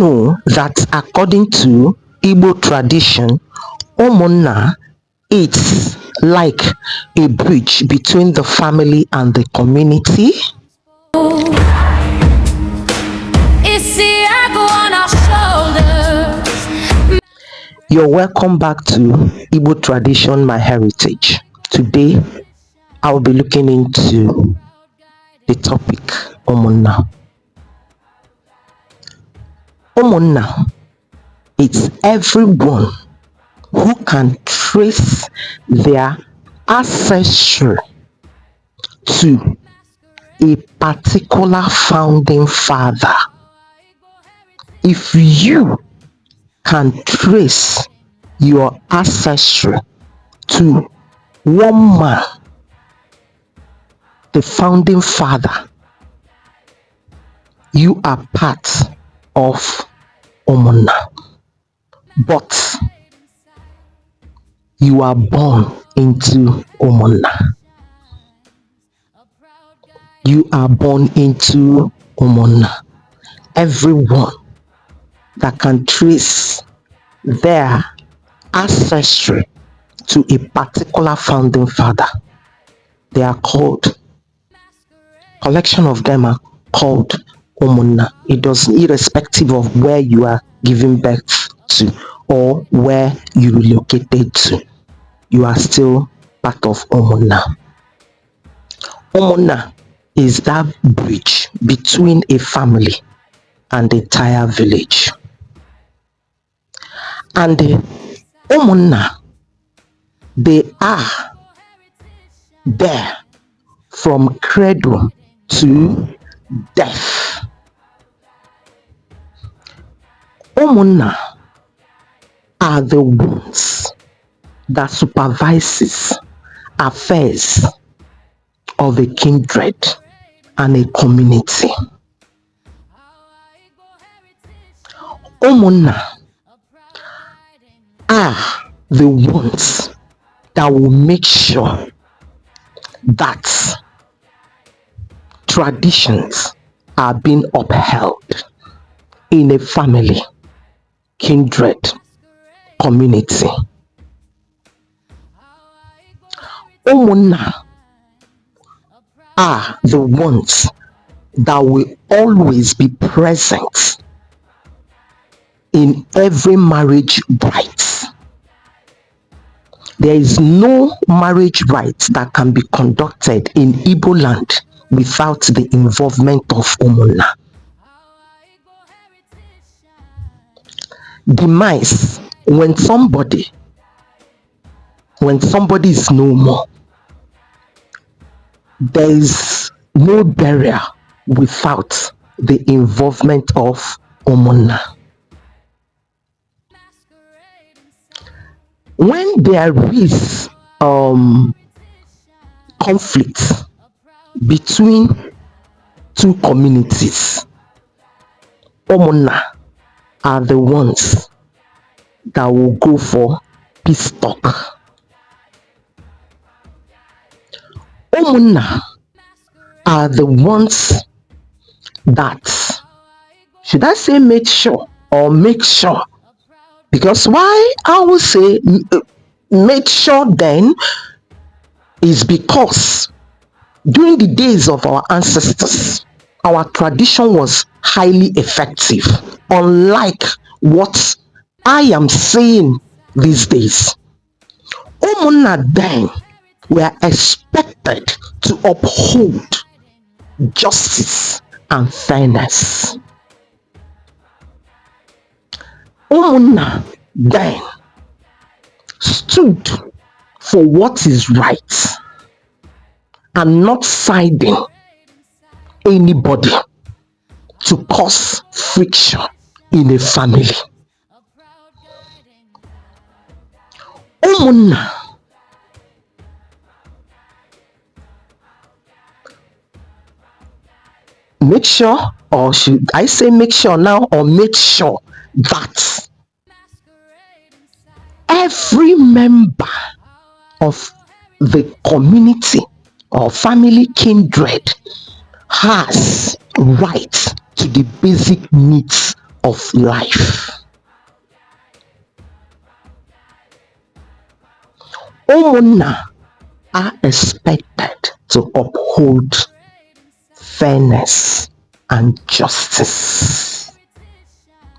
know that according to Igbo tradition, Umunna is like a bridge between the family and the community? You're welcome back to Igbo Tradition, My Heritage. Today, I'll be looking into the topic Umunna. Umunna is everyone who can trace their ancestry to a particular founding father. If you can trace your ancestry to one man, the founding father, you are part of Umunna. But you are born into Umunna. You are born into Umunna. Everyone that can trace their ancestry to a particular founding father, they are called, collection of them are called Umunna. It does, irrespective of where you are giving birth to or where you relocated to, you are still part of Umunna. Umunna is that bridge between a family and the entire village. And the Umunna, they are there from cradle to death. Umunna are the ones that supervises affairs of a kindred and a community. Umunna are the ones that will make sure that traditions are being upheld in a family, kindred, community. Umunna are the ones that will always be present in every marriage rite. There is no marriage rite that can be conducted in Igbo land without the involvement of Umunna. Demise, when somebody is no more, there is no burial without the involvement of Umunna. When there is conflict between two communities, Umunna are the ones that will go for peace talk. Umunna are the ones that, should I say make sure or make sure? Because why I will say make sure then is because during the days of our ancestors, our tradition was highly effective, unlike what I am seeing these days. Umunna then were expected to uphold justice and fairness. Umunna then stood for what is right and not siding anybody to cause friction in a family. Umunna make sure, or should I say make sure now, or make sure that every member of the community or family kindred has right to the basic needs of life. Umunna are expected to uphold fairness and justice.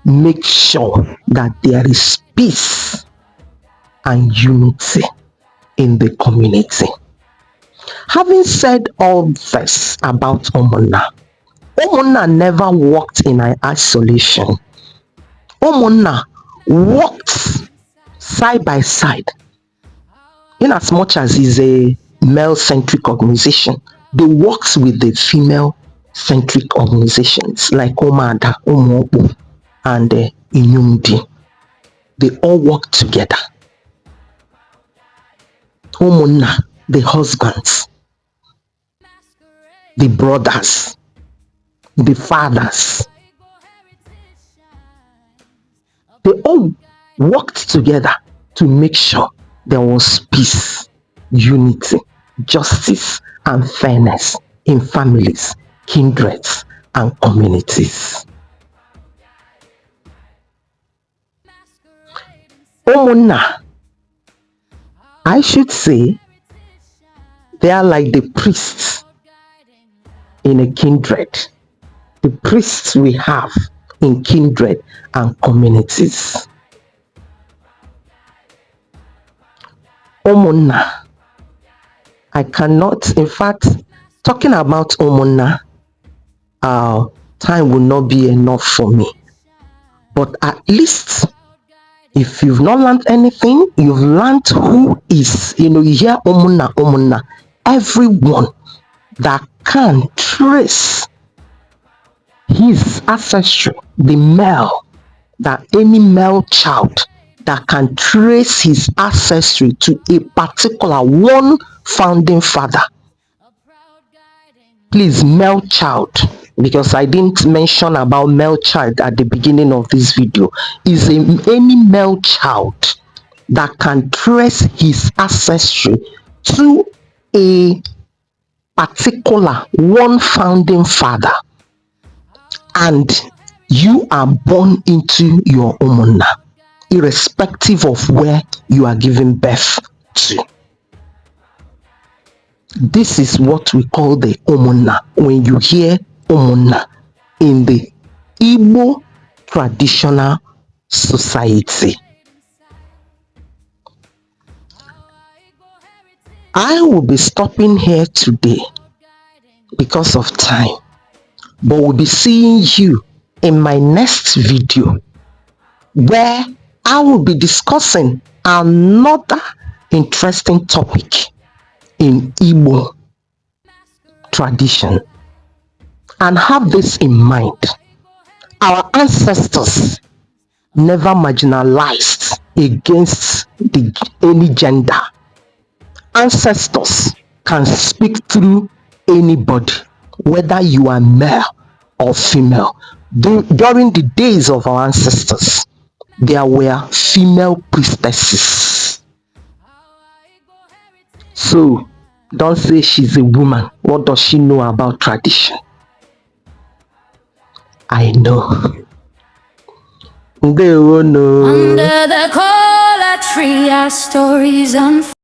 Make sure that there is peace and unity in the community. Having said all this about Umunna, Umunna never walked in isolation. Umunna walked side by side. In as much as it's a male-centric organization, they worked with the female-centric organizations like Omada, Umobo, and Inyumdi. They all work together. Umunna, the husbands, the brothers, the fathers, they all worked together to make sure there was peace, unity, justice, and fairness in families, kindreds, and communities. Umunna, I should say, they are like the priests in a kindred, the priests we have in kindred and communities. Umunna, I cannot, in fact, talking about Umunna, time will not be enough for me. But at least, if you've not learned anything, you've learned who is, you hear Umunna, everyone that can trace his ancestry, the male, that any male child that can trace his ancestry to a particular one founding father. Please, male child, because I didn't mention about male child at the beginning of this video, is any male child that can trace his ancestry to a particular one founding father, and you are born into your Umunna, irrespective of where you are giving birth to. This is what we call the Umunna. When you hear Umunna in the Igbo traditional society, I will be stopping here today because of time, but we'll be seeing you in my next video, where I will be discussing another interesting topic in Igbo tradition. And have this in mind: our ancestors never marginalized against any gender. Ancestors can speak through anybody, whether you are male or female. During the days of our ancestors, there were female priestesses. So don't say she's a woman. What does she know about tradition? I know. Under the cola tree, our stories unfold.